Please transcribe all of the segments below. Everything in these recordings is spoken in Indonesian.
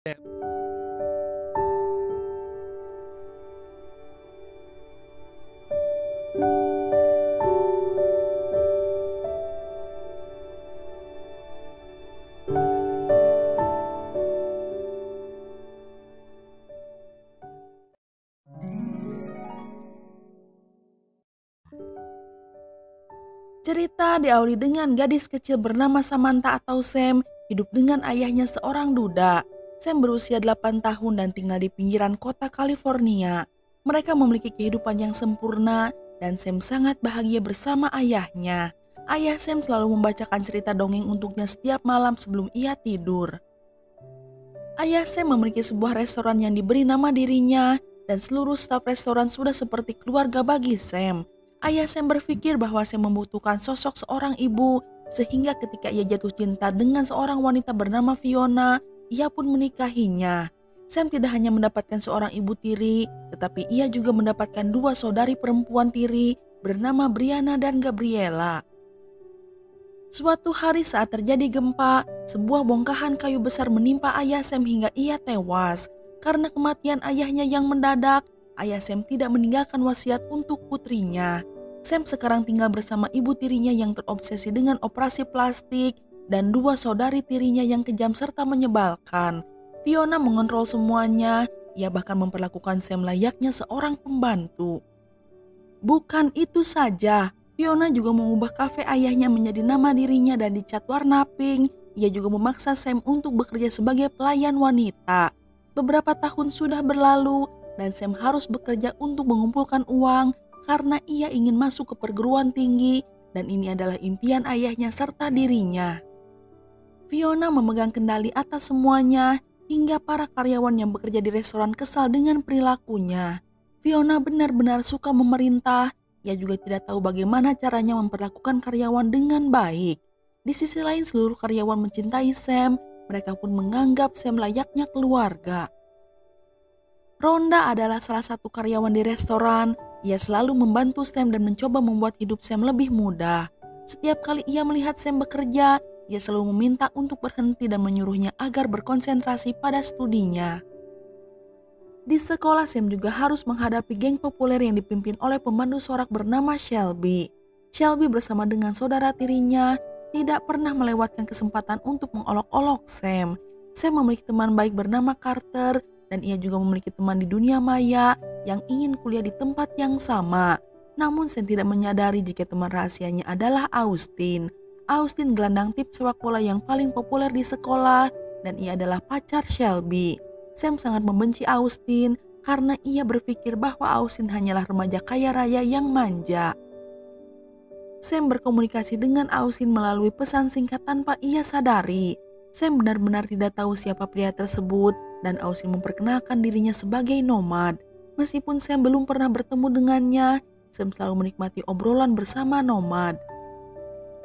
Cerita diawali dengan gadis kecil bernama Samantha atau Sam hidup dengan ayahnya seorang duda. Sam berusia 8 tahun dan tinggal di pinggiran kota California. Mereka memiliki kehidupan yang sempurna dan Sam sangat bahagia bersama ayahnya. Ayah Sam selalu membacakan cerita dongeng untuknya setiap malam sebelum ia tidur. Ayah Sam memiliki sebuah restoran yang diberi nama dirinya dan seluruh staf restoran sudah seperti keluarga bagi Sam. Ayah Sam berpikir bahwa Sam membutuhkan sosok seorang ibu, sehingga ketika ia jatuh cinta dengan seorang wanita bernama Fiona, ia pun menikahinya. Sam tidak hanya mendapatkan seorang ibu tiri, tetapi ia juga mendapatkan dua saudari perempuan tiri bernama Brianna dan Gabriella. Suatu hari saat terjadi gempa, sebuah bongkahan kayu besar menimpa ayah Sam hingga ia tewas. Karena kematian ayahnya yang mendadak, ayah Sam tidak meninggalkan wasiat untuk putrinya. Sam sekarang tinggal bersama ibu tirinya yang terobsesi dengan operasi plastik dan dua saudari tirinya yang kejam serta menyebalkan. Fiona mengontrol semuanya, ia bahkan memperlakukan Sam layaknya seorang pembantu. Bukan itu saja, Fiona juga mengubah kafe ayahnya menjadi nama dirinya dan dicat warna pink. Ia juga memaksa Sam untuk bekerja sebagai pelayan wanita. Beberapa tahun sudah berlalu dan Sam harus bekerja untuk mengumpulkan uang karena ia ingin masuk ke perguruan tinggi dan ini adalah impian ayahnya serta dirinya. Fiona memegang kendali atas semuanya hingga para karyawan yang bekerja di restoran kesal dengan perilakunya. Fiona benar-benar suka memerintah, ia juga tidak tahu bagaimana caranya memperlakukan karyawan dengan baik. Di sisi lain seluruh karyawan mencintai Sam, mereka pun menganggap Sam layaknya keluarga. Rhonda adalah salah satu karyawan di restoran. Ia selalu membantu Sam dan mencoba membuat hidup Sam lebih mudah. Setiap kali ia melihat Sam bekerja, ia selalu meminta untuk berhenti dan menyuruhnya agar berkonsentrasi pada studinya. Di sekolah Sam juga harus menghadapi geng populer yang dipimpin oleh pemandu sorak bernama Shelby. Shelby bersama dengan saudara tirinya tidak pernah melewatkan kesempatan untuk mengolok-olok Sam. Sam memiliki teman baik bernama Carter dan ia juga memiliki teman di dunia maya yang ingin kuliah di tempat yang sama. Namun Sam tidak menyadari jika teman rahasianya adalah Austin. Austin gelandang tip sepak bola yang paling populer di sekolah dan ia adalah pacar Shelby. Sam sangat membenci Austin karena ia berpikir bahwa Austin hanyalah remaja kaya raya yang manja. Sam berkomunikasi dengan Austin melalui pesan singkat tanpa ia sadari. Sam benar-benar tidak tahu siapa pria tersebut dan Austin memperkenalkan dirinya sebagai nomad. Meskipun Sam belum pernah bertemu dengannya, Sam selalu menikmati obrolan bersama nomad.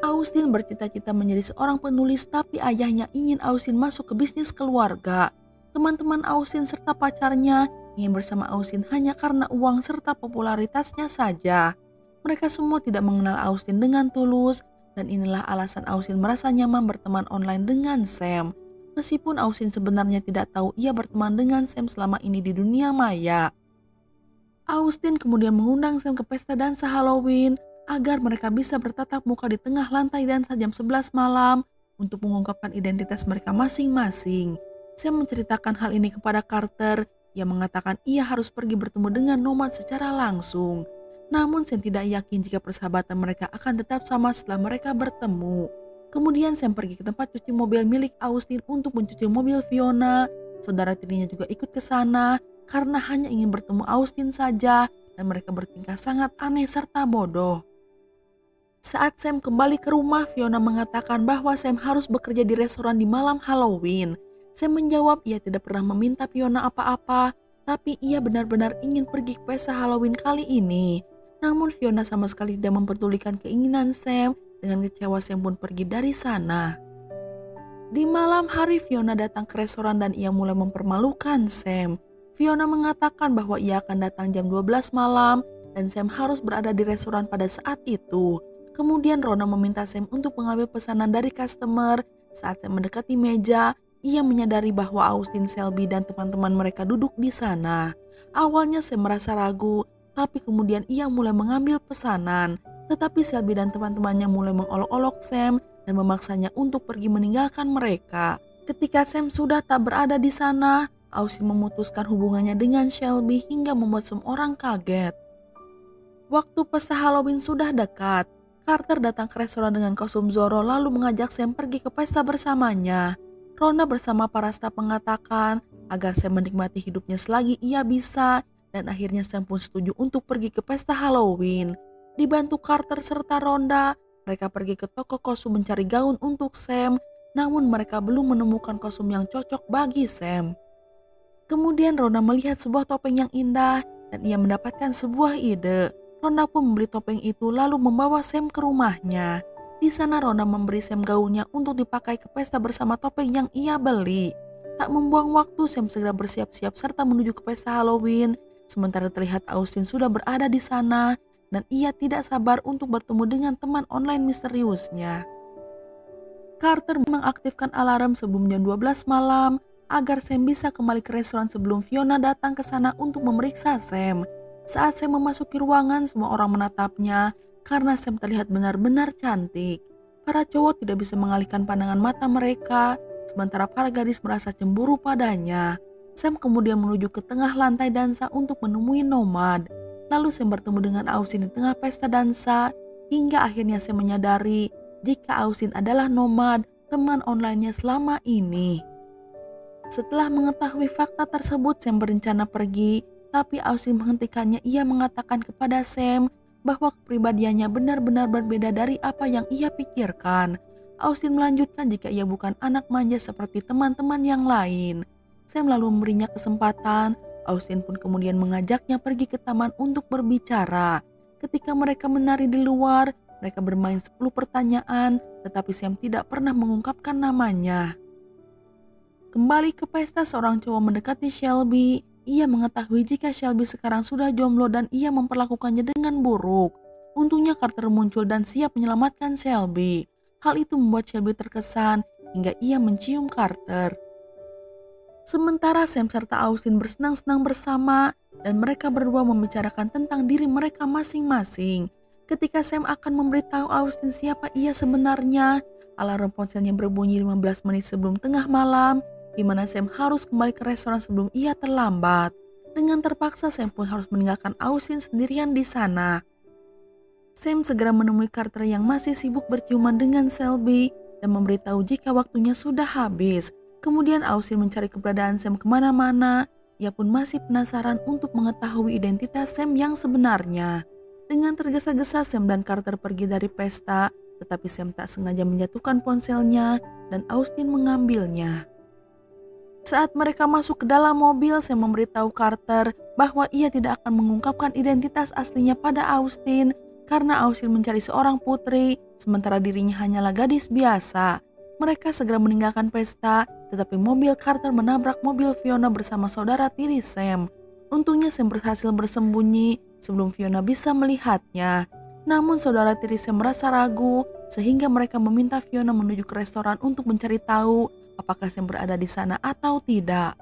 Austin bercita-cita menjadi seorang penulis tapi ayahnya ingin Austin masuk ke bisnis keluarga. Teman-teman Austin serta pacarnya ingin bersama Austin hanya karena uang serta popularitasnya saja. Mereka semua tidak mengenal Austin dengan tulus dan inilah alasan Austin merasa nyaman berteman online dengan Sam. Meskipun Austin sebenarnya tidak tahu ia berteman dengan Sam selama ini di dunia maya. Austin kemudian mengundang Sam ke pesta dansa Halloween agar mereka bisa bertatap muka di tengah lantai dansa jam 11 malam untuk mengungkapkan identitas mereka masing-masing. Sam menceritakan hal ini kepada Carter. Ia mengatakan ia harus pergi bertemu dengan nomad secara langsung. Namun Sam tidak yakin jika persahabatan mereka akan tetap sama setelah mereka bertemu. Kemudian Sam pergi ke tempat cuci mobil milik Austin untuk mencuci mobil Fiona. Saudara tirinya juga ikut ke sana karena hanya ingin bertemu Austin saja dan mereka bertingkah sangat aneh serta bodoh. Saat Sam kembali ke rumah, Fiona mengatakan bahwa Sam harus bekerja di restoran di malam Halloween. Sam menjawab ia tidak pernah meminta Fiona apa-apa, tapi ia benar-benar ingin pergi ke pesta Halloween kali ini. Namun Fiona sama sekali tidak mempedulikan keinginan Sam. Dengan kecewa Sam pun pergi dari sana. Di malam hari Fiona datang ke restoran dan ia mulai mempermalukan Sam. Fiona mengatakan bahwa ia akan datang jam 12 malam dan Sam harus berada di restoran pada saat itu. Kemudian Rona meminta Sam untuk mengambil pesanan dari customer. Saat Sam mendekati meja, ia menyadari bahwa Austin, Shelby, dan teman-teman mereka duduk di sana. Awalnya Sam merasa ragu, tapi kemudian ia mulai mengambil pesanan. Tetapi Shelby dan teman-temannya mulai mengolok-olok Sam dan memaksanya untuk pergi meninggalkan mereka. Ketika Sam sudah tak berada di sana, Austin memutuskan hubungannya dengan Shelby hingga membuat semua orang kaget. Waktu pesta Halloween sudah dekat, Carter datang ke restoran dengan kostum Zorro lalu mengajak Sam pergi ke pesta bersamanya. Rhonda bersama para staf mengatakan agar Sam menikmati hidupnya selagi ia bisa, dan akhirnya Sam pun setuju untuk pergi ke pesta Halloween. Dibantu Carter serta Rhonda, mereka pergi ke toko kostum mencari gaun untuk Sam, namun mereka belum menemukan kostum yang cocok bagi Sam. Kemudian Rhonda melihat sebuah topeng yang indah dan ia mendapatkan sebuah ide. Rhonda pun membeli topeng itu lalu membawa Sam ke rumahnya. Di sana Rhonda memberi Sam gaunnya untuk dipakai ke pesta bersama topeng yang ia beli. Tak membuang waktu, Sam segera bersiap-siap serta menuju ke pesta Halloween. Sementara terlihat Austin sudah berada di sana dan ia tidak sabar untuk bertemu dengan teman online misteriusnya. Carter mengaktifkan alarm sebelum jam 12 malam agar Sam bisa kembali ke restoran sebelum Fiona datang ke sana untuk memeriksa Sam. Saat Sam memasuki ruangan, semua orang menatapnya karena Sam terlihat benar-benar cantik. Para cowok tidak bisa mengalihkan pandangan mata mereka, sementara para gadis merasa cemburu padanya. Sam kemudian menuju ke tengah lantai dansa untuk menemui Nomad. Lalu Sam bertemu dengan Austin di tengah pesta dansa, hingga akhirnya Sam menyadari jika Austin adalah Nomad, teman online-nya selama ini. Setelah mengetahui fakta tersebut, Sam berencana pergi, tapi Austin menghentikannya. Ia mengatakan kepada Sam bahwa kepribadiannya benar-benar berbeda dari apa yang ia pikirkan. Austin melanjutkan jika ia bukan anak manja seperti teman-teman yang lain. Sam lalu memberinya kesempatan. Austin pun kemudian mengajaknya pergi ke taman untuk berbicara. Ketika mereka menari di luar, mereka bermain 10 pertanyaan, tetapi Sam tidak pernah mengungkapkan namanya. Kembali ke pesta, seorang cowok mendekati Shelby. Ia mengetahui jika Shelby sekarang sudah jomblo dan ia memperlakukannya dengan buruk. Untungnya Carter muncul dan siap menyelamatkan Shelby. Hal itu membuat Shelby terkesan hingga ia mencium Carter. Sementara Sam serta Austin bersenang-senang bersama dan mereka berdua membicarakan tentang diri mereka masing-masing. Ketika Sam akan memberitahu Austin siapa ia sebenarnya, alarm ponselnya berbunyi 15 menit sebelum tengah malam, di mana Sam harus kembali ke restoran sebelum ia terlambat. Dengan terpaksa Sam pun harus meninggalkan Austin sendirian di sana. Sam segera menemui Carter yang masih sibuk berciuman dengan Shelby dan memberitahu jika waktunya sudah habis. Kemudian Austin mencari keberadaan Sam kemana-mana. Ia pun masih penasaran untuk mengetahui identitas Sam yang sebenarnya. Dengan tergesa-gesa Sam dan Carter pergi dari pesta, tetapi Sam tak sengaja menjatuhkan ponselnya dan Austin mengambilnya. Saat mereka masuk ke dalam mobil, Sam memberitahu Carter bahwa ia tidak akan mengungkapkan identitas aslinya pada Austin karena Austin mencari seorang putri, sementara dirinya hanyalah gadis biasa. Mereka segera meninggalkan pesta, tetapi mobil Carter menabrak mobil Fiona bersama saudara tiri Sam. Untungnya Sam berhasil bersembunyi sebelum Fiona bisa melihatnya. Namun saudara tiri Sam merasa ragu, sehingga mereka meminta Fiona menuju ke restoran untuk mencari tahu apakah Sam berada di sana atau tidak.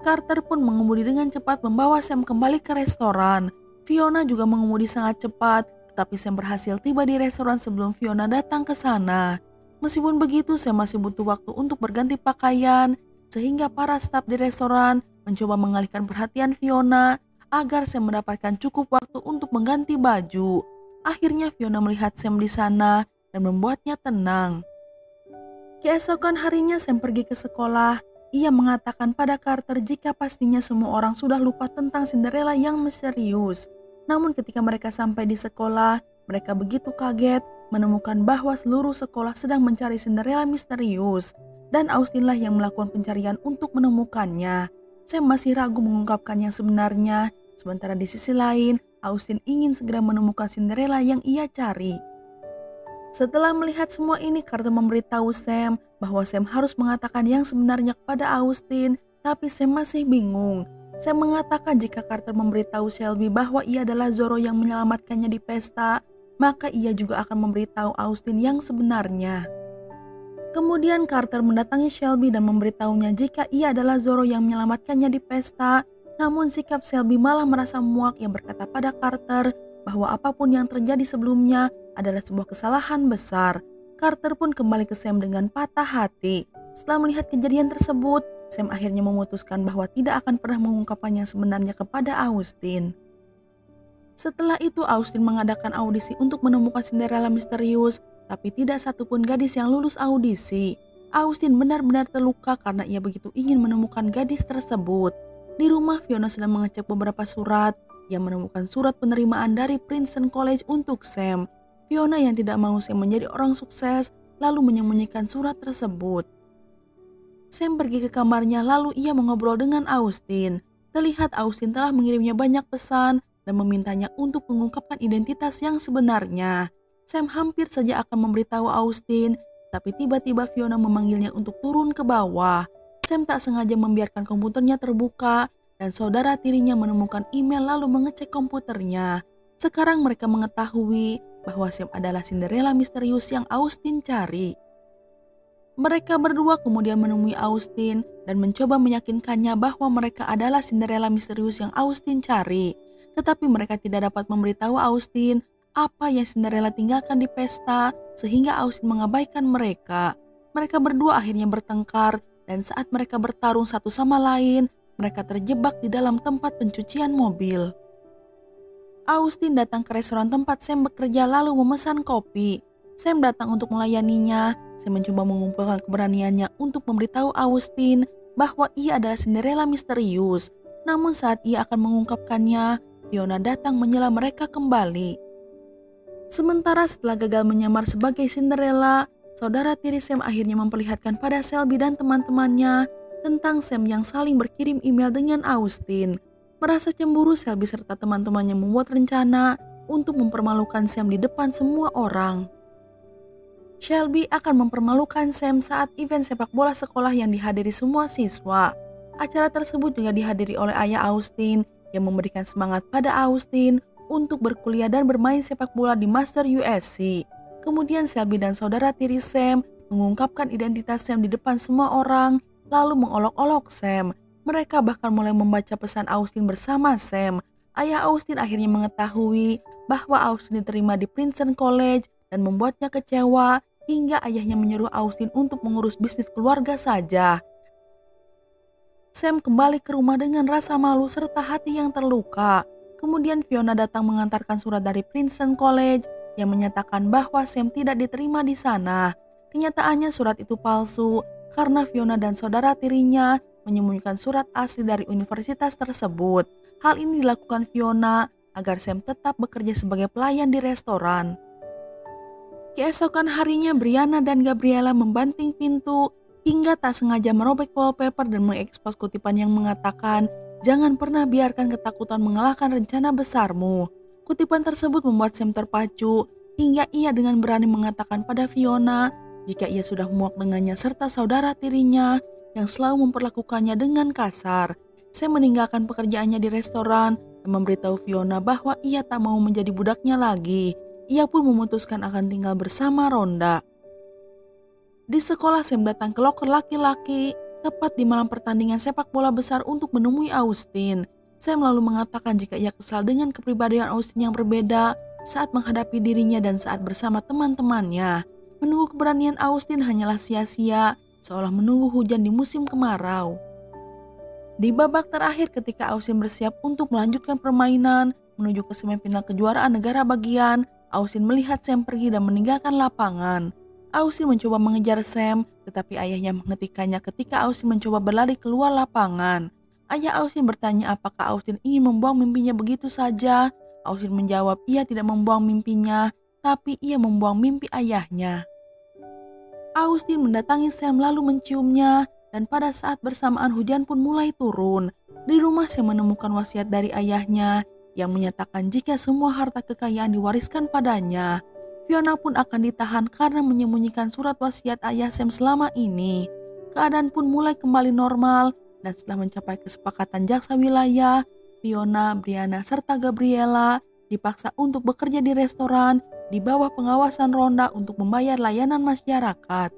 Carter pun mengemudi dengan cepat membawa Sam kembali ke restoran. Fiona juga mengemudi sangat cepat, tetapi Sam berhasil tiba di restoran sebelum Fiona datang ke sana. Meskipun begitu, Sam masih butuh waktu untuk berganti pakaian, sehingga para staf di restoran mencoba mengalihkan perhatian Fiona agar Sam mendapatkan cukup waktu untuk mengganti baju. Akhirnya Fiona melihat Sam di sana dan membuatnya tenang. Keesokan harinya Sam pergi ke sekolah. Ia mengatakan pada Carter jika pastinya semua orang sudah lupa tentang Cinderella yang misterius. Namun ketika mereka sampai di sekolah, mereka begitu kaget menemukan bahwa seluruh sekolah sedang mencari Cinderella misterius dan Austinlah yang melakukan pencarian untuk menemukannya. Sam masih ragu mengungkapkan yang sebenarnya, sementara di sisi lain Austin ingin segera menemukan Cinderella yang ia cari. Setelah melihat semua ini, Carter memberitahu Sam bahwa Sam harus mengatakan yang sebenarnya kepada Austin, tapi Sam masih bingung. Sam mengatakan jika Carter memberitahu Shelby bahwa ia adalah Zorro yang menyelamatkannya di pesta, maka ia juga akan memberitahu Austin yang sebenarnya. Kemudian Carter mendatangi Shelby dan memberitahunya jika ia adalah Zoro yang menyelamatkannya di pesta. Namun sikap Shelby malah merasa muak. Ia berkata pada Carter bahwa apapun yang terjadi sebelumnya adalah sebuah kesalahan besar. Carter pun kembali ke Sam dengan patah hati. Setelah melihat kejadian tersebut, Sam akhirnya memutuskan bahwa tidak akan pernah mengungkapkan yang sebenarnya kepada Austin. Setelah itu Austin mengadakan audisi untuk menemukan Cinderella misterius, tapi tidak satupun gadis yang lulus audisi. Austin benar-benar terluka karena ia begitu ingin menemukan gadis tersebut. Di rumah, Fiona sedang mengecek beberapa surat. Ia menemukan surat penerimaan dari Princeton College untuk Sam. Fiona yang tidak mau Sam menjadi orang sukses, lalu menyembunyikan surat tersebut. Sam pergi ke kamarnya lalu ia mengobrol dengan Austin. Terlihat Austin telah mengirimnya banyak pesan dan memintanya untuk mengungkapkan identitas yang sebenarnya. Sam hampir saja akan memberitahu Austin, tapi tiba-tiba Fiona memanggilnya untuk turun ke bawah. Sam tak sengaja membiarkan komputernya terbuka dan saudara tirinya menemukan email lalu mengecek komputernya. Sekarang mereka mengetahui bahwa Sam adalah Cinderella misterius yang Austin cari. Mereka berdua kemudian menemui Austin dan mencoba meyakinkannya bahwa mereka adalah Cinderella misterius yang Austin cari. Tetapi mereka tidak dapat memberitahu Austin apa yang Cinderella tinggalkan di pesta sehingga Austin mengabaikan mereka. Mereka berdua akhirnya bertengkar dan saat mereka bertarung satu sama lain, mereka terjebak di dalam tempat pencucian mobil. Austin datang ke restoran tempat Sam bekerja lalu memesan kopi. Sam datang untuk melayaninya. Sam mencoba mengumpulkan keberaniannya untuk memberitahu Austin bahwa ia adalah Cinderella misterius. Namun saat ia akan mengungkapkannya, Fiona datang menyela mereka kembali. Sementara setelah gagal menyamar sebagai Cinderella, saudara tiri Sam akhirnya memperlihatkan pada Shelby dan teman-temannya tentang Sam yang saling berkirim email dengan Austin. Merasa cemburu, Shelby serta teman-temannya membuat rencana untuk mempermalukan Sam di depan semua orang. Shelby akan mempermalukan Sam saat event sepak bola sekolah yang dihadiri semua siswa. Acara tersebut juga dihadiri oleh ayah Austin yang memberikan semangat pada Austin untuk berkuliah dan bermain sepak bola di Master USC. Kemudian Shelby dan saudara tiri Sam mengungkapkan identitas Sam di depan semua orang, lalu mengolok-olok Sam. Mereka bahkan mulai membaca pesan Austin bersama Sam. Ayah Austin akhirnya mengetahui bahwa Austin diterima di Princeton College dan membuatnya kecewa hingga ayahnya menyuruh Austin untuk mengurus bisnis keluarga saja. Sam kembali ke rumah dengan rasa malu serta hati yang terluka. Kemudian Fiona datang mengantarkan surat dari Princeton College yang menyatakan bahwa Sam tidak diterima di sana. Kenyataannya surat itu palsu karena Fiona dan saudara tirinya menyembunyikan surat asli dari universitas tersebut. Hal ini dilakukan Fiona agar Sam tetap bekerja sebagai pelayan di restoran. Keesokan harinya Brianna dan Gabriella membanting pintu hingga tak sengaja merobek wallpaper dan mengekspos kutipan yang mengatakan, "Jangan pernah biarkan ketakutan mengalahkan rencana besarmu." Kutipan tersebut membuat Sam terpacu hingga ia dengan berani mengatakan pada Fiona jika ia sudah muak dengannya serta saudara tirinya yang selalu memperlakukannya dengan kasar. Sam meninggalkan pekerjaannya di restoran dan memberitahu Fiona bahwa ia tak mau menjadi budaknya lagi. Ia pun memutuskan akan tinggal bersama Rhonda. Di sekolah Sam datang ke loker laki-laki tepat di malam pertandingan sepak bola besar untuk menemui Austin. Sam lalu mengatakan jika ia kesal dengan kepribadian Austin yang berbeda saat menghadapi dirinya dan saat bersama teman-temannya. Menunggu keberanian Austin hanyalah sia-sia, seolah menunggu hujan di musim kemarau. Di babak terakhir ketika Austin bersiap untuk melanjutkan permainan menuju ke semifinal kejuaraan negara bagian, Austin melihat Sam pergi dan meninggalkan lapangan. Austin mencoba mengejar Sam, tetapi ayahnya menghentikannya ketika Austin mencoba berlari keluar lapangan. Ayah Austin bertanya apakah Austin ingin membuang mimpinya begitu saja. Austin menjawab ia tidak membuang mimpinya, tapi ia membuang mimpi ayahnya. Austin mendatangi Sam lalu menciumnya, dan pada saat bersamaan hujan pun mulai turun. Di rumah Sam menemukan wasiat dari ayahnya yang menyatakan jika semua harta kekayaan diwariskan padanya. Fiona pun akan ditahan karena menyembunyikan surat wasiat ayah Sam selama ini. Keadaan pun mulai kembali normal dan setelah mencapai kesepakatan jaksa wilayah, Fiona, Brianna, serta Gabriella dipaksa untuk bekerja di restoran di bawah pengawasan Rhonda untuk membayar layanan masyarakat.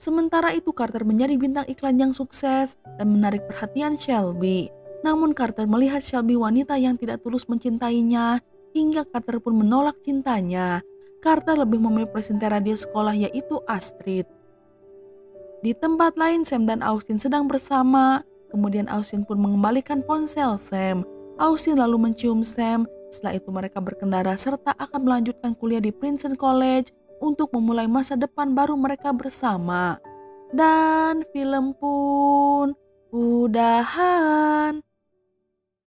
Sementara itu Carter menjadi bintang iklan yang sukses dan menarik perhatian Shelby. Namun Carter melihat Shelby wanita yang tidak tulus mencintainya, hingga Carter pun menolak cintanya. Carter lebih memilih presenter radio sekolah yaitu Astrid. Di tempat lain Sam dan Austin sedang bersama, kemudian Austin pun mengembalikan ponsel Sam. Austin lalu mencium Sam, setelah itu mereka berkendara serta akan melanjutkan kuliah di Princeton College untuk memulai masa depan baru mereka bersama. Dan film pun udahan.